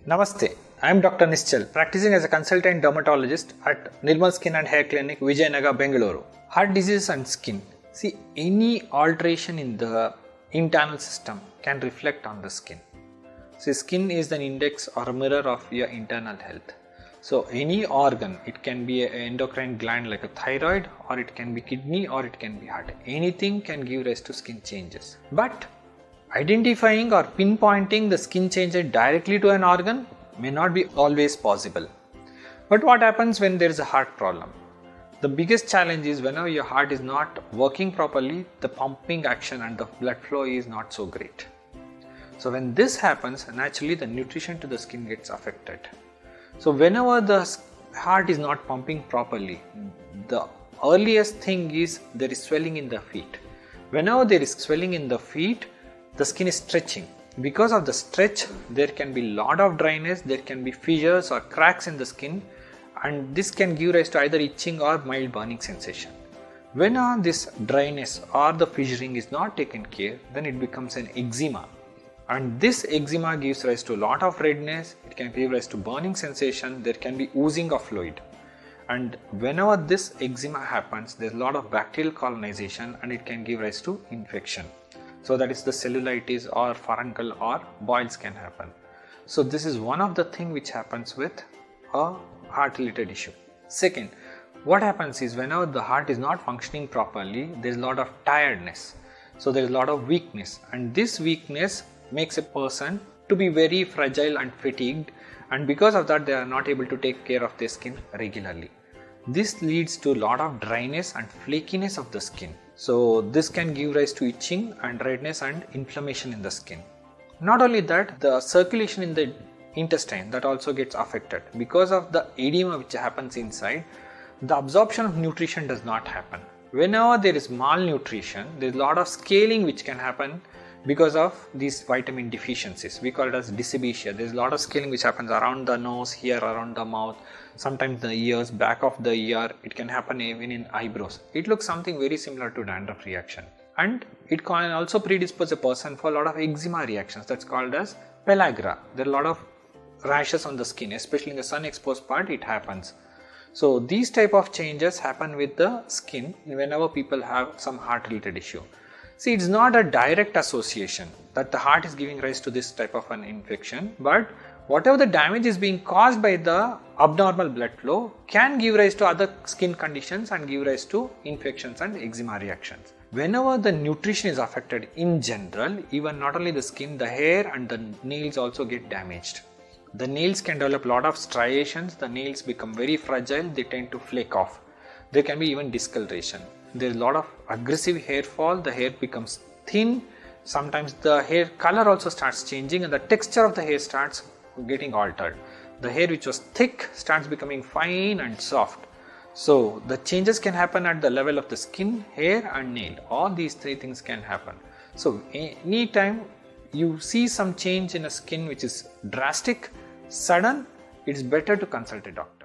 Namaste, I am Dr. Nischal, practicing as a consultant dermatologist at Nirmal Skin and Hair Clinic, Vijayanagar, Bengaluru. Heart disease and skin. See, any alteration in the internal system can reflect on the skin. See, skin is an index or a mirror of your internal health. So, any organ, it can be an endocrine gland like a thyroid, or it can be kidney, or it can be heart. Anything can give rise to skin changes. But identifying or pinpointing the skin change directly to an organ may not be always possible. But what happens when there is a heart problem? The biggest challenge is whenever your heart is not working properly, the pumping action and the blood flow is not so great. So when this happens, naturally the nutrition to the skin gets affected. So whenever the heart is not pumping properly, the earliest thing is there is swelling in the feet. Whenever there is swelling in the feet, the skin is stretching. Because of the stretch, there can be lot of dryness, there can be fissures or cracks in the skin, and this can give rise to either itching or mild burning sensation. When this dryness or the fissuring is not taken care, then it becomes an eczema. And this eczema gives rise to a lot of redness, it can give rise to burning sensation, there can be oozing of fluid. And whenever this eczema happens, there is a lot of bacterial colonization and it can give rise to infection. So that is the cellulitis or furuncle or boils can happen. So this is one of the things which happens with a heart related issue. Second, what happens is whenever the heart is not functioning properly, there is a lot of tiredness. So there is a lot of weakness, and this weakness makes a person to be very fragile and fatigued, and because of that they are not able to take care of their skin regularly. This leads to a lot of dryness and flakiness of the skin. So this can give rise to itching and redness and inflammation in the skin. Not only that, the circulation in the intestine that also gets affected. Because of the edema which happens inside, the absorption of nutrition does not happen. Whenever there is malnutrition, there is a lot of scaling which can happen because of these vitamin deficiencies. We call it as dysebesia. There is a lot of scaling which happens around the nose, here around the mouth, sometimes the ears, back of the ear. It can happen even in eyebrows. It looks something very similar to dandruff reaction. And it can also predispose a person for a lot of eczema reactions. That's called as pellagra. There are a lot of rashes on the skin, especially in the sun exposed part it happens. So these type of changes happen with the skin whenever people have some heart related issue. See, it's not a direct association that the heart is giving rise to this type of an infection, but whatever the damage is being caused by the abnormal blood flow can give rise to other skin conditions and give rise to infections and eczema reactions. Whenever the nutrition is affected in general, even not only the skin, the hair and the nails also get damaged. The nails can develop a lot of striations, the nails become very fragile, they tend to flake off. There can be even discoloration. There is a lot of aggressive hair fall, the hair becomes thin, sometimes the hair color also starts changing and the texture of the hair starts getting altered. The hair which was thick starts becoming fine and soft. So the changes can happen at the level of the skin, hair and nail. All these three things can happen. So anytime you see some change in a skin which is drastic, sudden, it is better to consult a doctor.